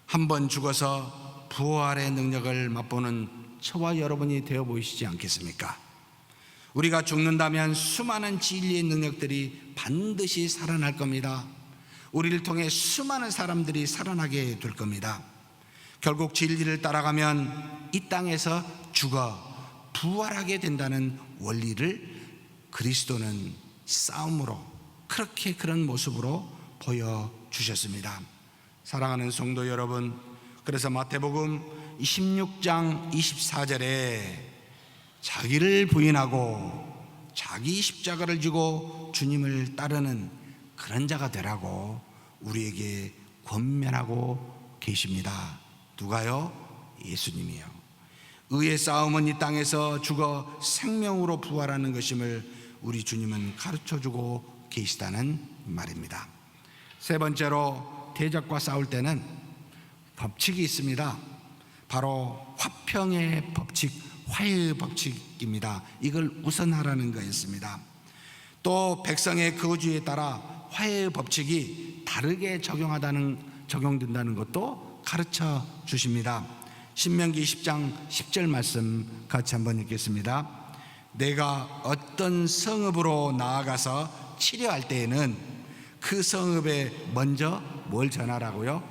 한번 죽어서 부활의 능력을 맛보는 저와 여러분이 되어 보이시지 않겠습니까? 우리가 죽는다면 수많은 진리의 능력들이 반드시 살아날 겁니다. 우리를 통해 수많은 사람들이 살아나게 될 겁니다. 결국 진리를 따라가면 이 땅에서 죽어 부활하게 된다는 원리를 그리스도는 싸움으로 그렇게 그런 모습으로 보여주셨습니다. 사랑하는 성도 여러분, 그래서 마태복음 16장 24절에 자기를 부인하고 자기 십자가를 지고 주님을 따르는 그런 자가 되라고 우리에게 권면하고 계십니다. 누가요? 예수님이요. 의의 싸움은 이 땅에서 죽어 생명으로 부활하는 것임을 우리 주님은 가르쳐주고 계시다는 말입니다. 세 번째로 대적과 싸울 때는 법칙이 있습니다. 바로 화평의 법칙, 화해의 법칙입니다. 이걸 우선하라는 거였습니다. 또 백성의 거주에 따라 화해의 법칙이 다르게 적용된다는 것도 가르쳐 주십니다. 신명기 10장 10절 말씀 같이 한번 읽겠습니다. 내가 어떤 성읍으로 나아가서 치려할 때에는 그 성읍에 먼저 뭘 전하라고요?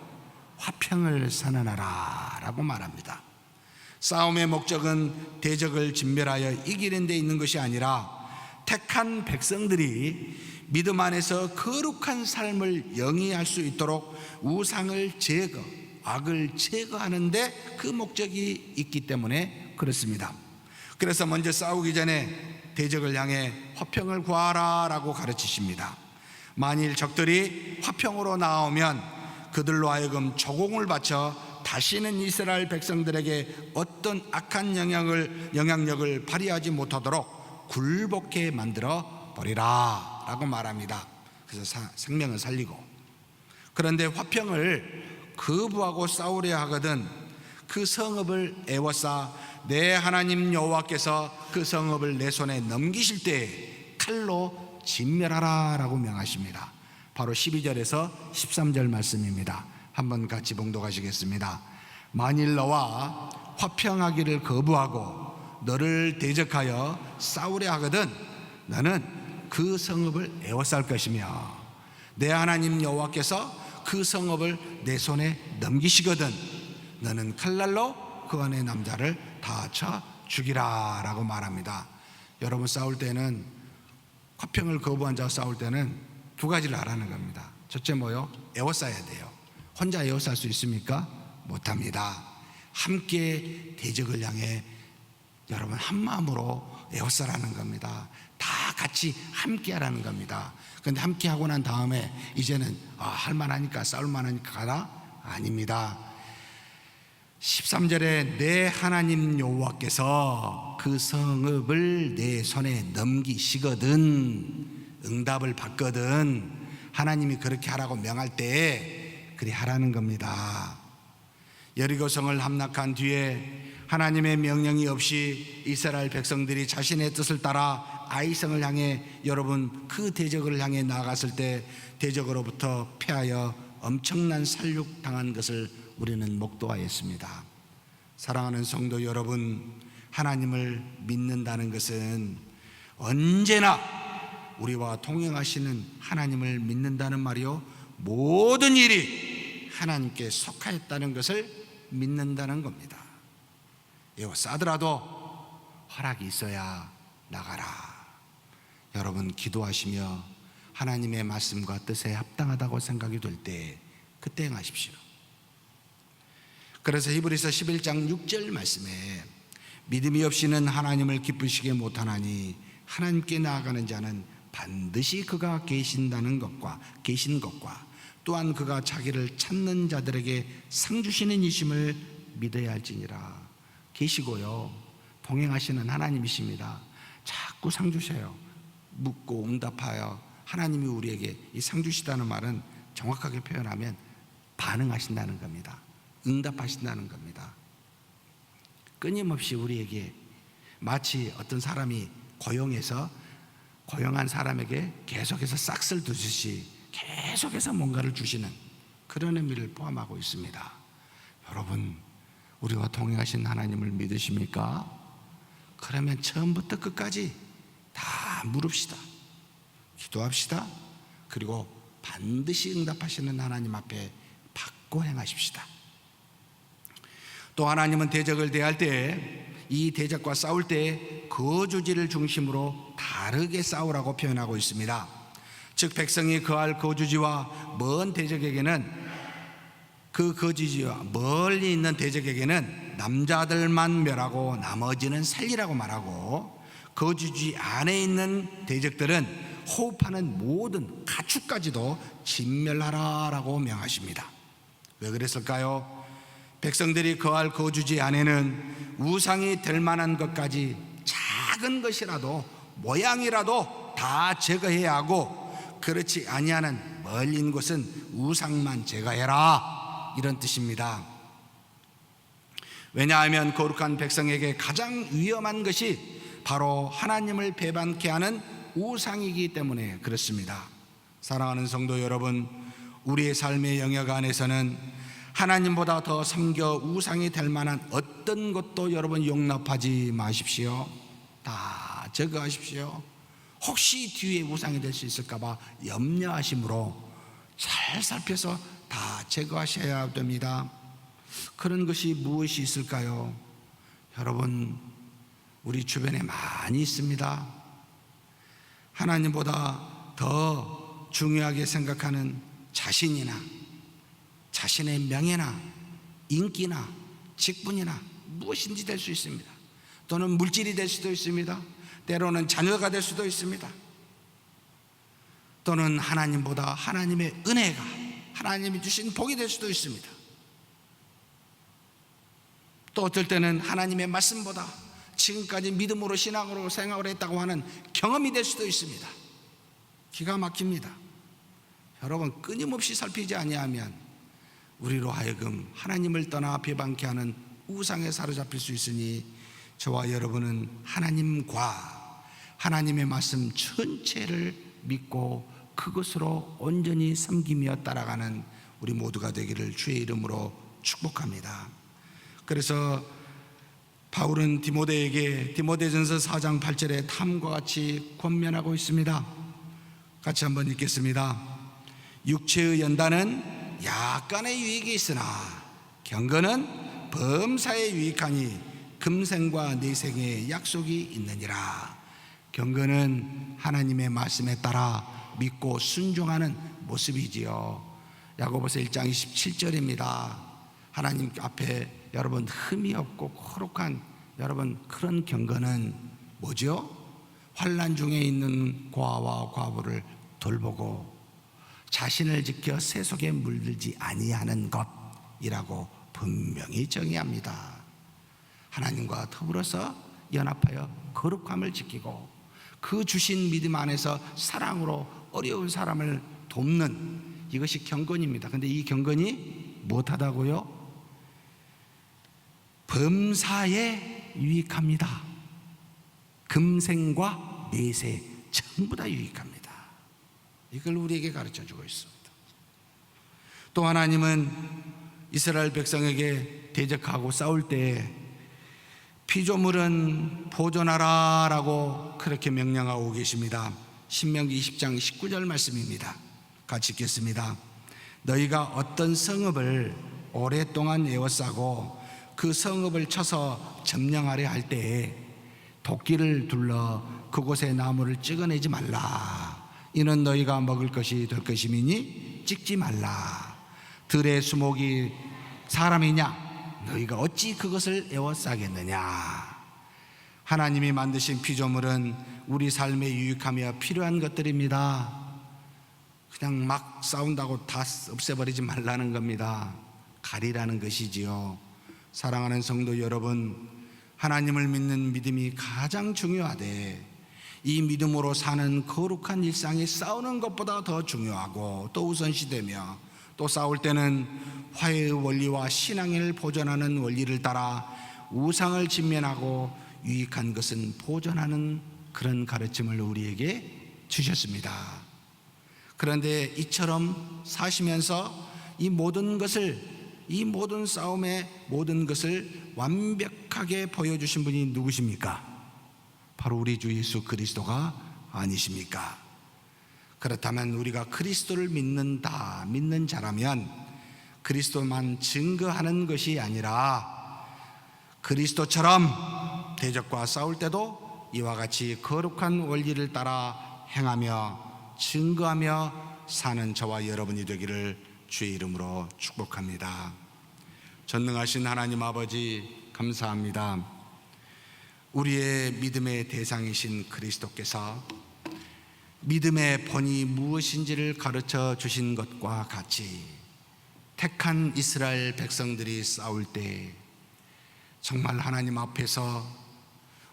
화평을 선언하라 라고 말합니다. 싸움의 목적은 대적을 진멸하여 이기는 데 있는 것이 아니라 택한 백성들이 믿음 안에서 거룩한 삶을 영위할 수 있도록 우상을 제거, 악을 제거하는데 그 목적이 있기 때문에 그렇습니다. 그래서 먼저 싸우기 전에 대적을 향해 화평을 구하라 라고 가르치십니다. 만일 적들이 화평으로 나오면 그들로 하여금 조공을 바쳐 다시는 이스라엘 백성들에게 어떤 악한 영향력을 발휘하지 못하도록 굴복해 만들어 버리라 라고 말합니다. 그래서 생명을 살리고, 그런데 화평을 거부하고 싸우려 하거든 그 성읍을 애워싸 내 하나님 여호와께서 그 성읍을 내 손에 넘기실 때 칼로 진멸하라 라고 명하십니다. 바로 12절에서 13절 말씀입니다. 한번 같이 봉독하시겠습니다. 만일 너와 화평하기를 거부하고 너를 대적하여 싸우려 하거든 너는 그 성읍을 에워쌀 것이며 내 하나님 여호와께서 그 성읍을 내 손에 넘기시거든 너는 칼날로 그 안의 남자를 다 쳐 죽이라 라고 말합니다. 여러분, 싸울 때는, 화평을 거부한 자와 싸울 때는 두 가지를 하라는 겁니다. 첫째 뭐요? 에워싸야 돼요. 혼자 에워쌀 수 있습니까? 못합니다. 함께 대적을 향해 여러분 한 마음으로 에워싸라는 겁니다. 다 같이 함께 하라는 겁니다. 그런데 함께 하고 난 다음에 이제는 할만하니까 싸울만하니까 가라? 아닙니다. 13절에 내 하나님 여호와께서 그 성읍을 내 손에 넘기시거든, 응답을 받거든 하나님이 그렇게 하라고 명할 때 그리 하라는 겁니다. 여리고성을 함락한 뒤에 하나님의 명령이 없이 이스라엘 백성들이 자신의 뜻을 따라 아이성을 향해 여러분 그 대적을 향해 나아갔을 때 대적으로부터 패하여 엄청난 살육당한 것을 우리는 목도하였습니다. 사랑하는 성도 여러분, 하나님을 믿는다는 것은 언제나 우리와 동행하시는 하나님을 믿는다는 말이요, 모든 일이 하나님께 속하였다는 것을 믿는다는 겁니다. 싸더라도 허락이 있어야 나가라. 여러분, 기도하시며 하나님의 말씀과 뜻에 합당하다고 생각이 될 때 그때 행하십시오. 그래서 히브리서 11장 6절 말씀에 믿음이 없이는 하나님을 기쁘시게 못하나니 하나님께 나아가는 자는 반드시 그가 계신 것과 또한 그가 자기를 찾는 자들에게 상 주시는 이심을 믿어야 할지니라. 계시고요, 동행하시는 하나님이십니다. 자꾸 상 주셔요. 묻고 응답하여 하나님이 우리에게 이 상 주시다는 말은 정확하게 표현하면 반응하신다는 겁니다. 응답하신다는 겁니다. 끊임없이 우리에게 마치 어떤 사람이 고용한 사람에게 계속해서 싹쓸 두듯이 계속해서 뭔가를 주시는 그런 의미를 포함하고 있습니다. 여러분, 우리와 동행하신 하나님을 믿으십니까? 그러면 처음부터 끝까지 다 물읍시다. 기도합시다. 그리고 반드시 응답하시는 하나님 앞에 받고 행하십시다. 또 하나님은 대적을 대할 때, 이 대적과 싸울 때 거주지를 중심으로 다르게 싸우라고 표현하고 있습니다. 즉 백성이 거할 거주지와 먼 대적에게는, 그 거주지와 멀리 있는 대적에게는 남자들만 멸하고 나머지는 살리라고 말하고, 거주지 안에 있는 대적들은 호흡하는 모든 가축까지도 진멸하라라고 명하십니다. 왜 그랬을까요? 백성들이 거할 거주지 안에는 우상이 될 만한 것까지 작은 것이라도 모양이라도 다 제거해야 하고, 그렇지 아니하는 멀리 있는 곳은 우상만 제거해라, 이런 뜻입니다. 왜냐하면 거룩한 백성에게 가장 위험한 것이 바로 하나님을 배반케 하는 우상이기 때문에 그렇습니다. 사랑하는 성도 여러분, 우리의 삶의 영역 안에서는 하나님보다 더 섬겨 우상이 될 만한 어떤 것도 여러분 용납하지 마십시오. 다 제거하십시오. 혹시 뒤에 우상이 될 수 있을까 봐 염려하심으로 잘 살펴서 다 제거하셔야 됩니다. 그런 것이 무엇이 있을까요? 여러분, 우리 주변에 많이 있습니다. 하나님보다 더 중요하게 생각하는 자신이나 자신의 명예나 인기나 직분이나 무엇인지 될 수 있습니다. 또는 물질이 될 수도 있습니다. 때로는 자녀가 될 수도 있습니다. 또는 하나님보다 하나님의 은혜가, 하나님이 주신 복이 될 수도 있습니다. 또 어떨 때는 하나님의 말씀보다 지금까지 믿음으로 신앙으로 생활을 했다고 하는 경험이 될 수도 있습니다. 기가 막힙니다. 여러분, 끊임없이 살피지 아니하면 우리로 하여금 하나님을 떠나 배반케 하는 우상에 사로잡힐 수 있으니 저와 여러분은 하나님과 하나님의 말씀 전체를 믿고 그것으로 온전히 섬기며 따라가는 우리 모두가 되기를 주의 이름으로 축복합니다. 그래서 바울은 디모데에게 디모데전서 4장 8절에 다음과 같이 권면하고 있습니다. 같이 한번 읽겠습니다. 육체의 연단은 약간의 유익이 있으나 경건은 범사에 유익하니 금생과 내생의 약속이 있느니라. 경건은 하나님의 말씀에 따라 믿고 순종하는 모습이지요. 야고보서 1장 27절입니다. 하나님 앞에 여러분 흠이 없고 거룩한 여러분 그런 경건은 뭐죠? 환난 중에 있는 고아와 과부를 돌보고 자신을 지켜 세속에 물들지 아니하는 것이라고 분명히 정의합니다. 하나님과 더불어서 연합하여 거룩함을 지키고 그 주신 믿음 안에서 사랑으로 어려운 사람을 돕는 이것이 경건입니다. 그런데 이 경건이 무엇하다고요? 범사에 유익합니다. 금생과 내세 전부 다 유익합니다. 이걸 우리에게 가르쳐 주고 있습니다. 또 하나님은 이스라엘 백성에게 대적하고 싸울 때 피조물은 보존하라 라고 그렇게 명령하고 계십니다. 신명기 20장 19절 말씀입니다. 같이 읽겠습니다. 너희가 어떤 성읍을 오랫동안 에워싸고 그 성읍을 쳐서 점령하려 할 때에 도끼를 둘러 그곳에 나무를 찍어내지 말라. 이는 너희가 먹을 것이 될 것이미니 찍지 말라. 들의 수목이 사람이냐? 너희가 어찌 그것을 에워싸겠느냐? 하나님이 만드신 피조물은 우리 삶에 유익하며 필요한 것들입니다. 그냥 막 싸운다고 다 없애버리지 말라는 겁니다. 가리라는 것이지요. 사랑하는 성도 여러분, 하나님을 믿는 믿음이 가장 중요하되 이 믿음으로 사는 거룩한 일상이 싸우는 것보다 더 중요하고 또 우선시되며 또 싸울 때는 화해의 원리와 신앙을 보존하는 원리를 따라 우상을 진면하고 유익한 것은 보존하는 그런 가르침을 우리에게 주셨습니다. 그런데 이처럼 사시면서 이 모든 싸움의 모든 것을 완벽하게 보여주신 분이 누구십니까? 바로 우리 주 예수 그리스도가 아니십니까? 그렇다면 우리가 그리스도를 믿는 자라면 그리스도만 증거하는 것이 아니라 그리스도처럼 대적과 싸울 때도 이와 같이 거룩한 원리를 따라 행하며 증거하며 사는 저와 여러분이 되기를 주의 이름으로 축복합니다. 전능하신 하나님 아버지 감사합니다. 우리의 믿음의 대상이신 그리스도께서 믿음의 본이 무엇인지를 가르쳐 주신 것과 같이 택한 이스라엘 백성들이 싸울 때 정말 하나님 앞에서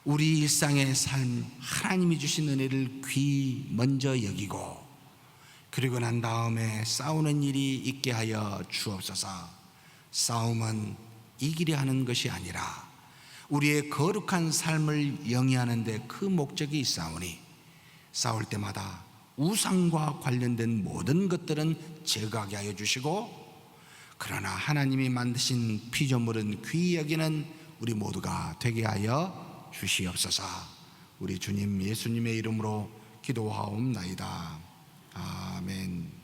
우리 일상의 삶, 하나님이 주신 은혜를 귀 먼저 여기고 그리고 난 다음에 싸우는 일이 있게 하여 주옵소서. 싸움은 이기려 하는 것이 아니라 우리의 거룩한 삶을 영위하는 데 그 목적이 있사오니 싸울 때마다 우상과 관련된 모든 것들은 제거하게 하여 주시고, 그러나 하나님이 만드신 피조물은 귀히 여기는 우리 모두가 되게 하여 주시옵소서. 우리 주님 예수님의 이름으로 기도하옵나이다. 아멘.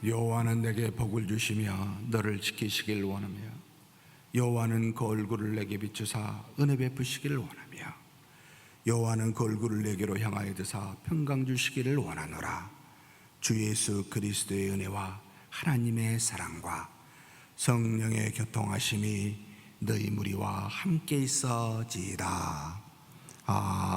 여호와는 내게 복을 주시며 너를 지키시길 원하며, 여호와는 그 얼굴을 내게 비추사 은혜 베푸시기를 원하며, 여호와는 그 얼굴을 내게로 향하여 드사 평강 주시기를 원하노라. 주 예수 그리스도의 은혜와 하나님의 사랑과 성령의 교통하심이 너희 무리와 함께 있어지이다. 아멘.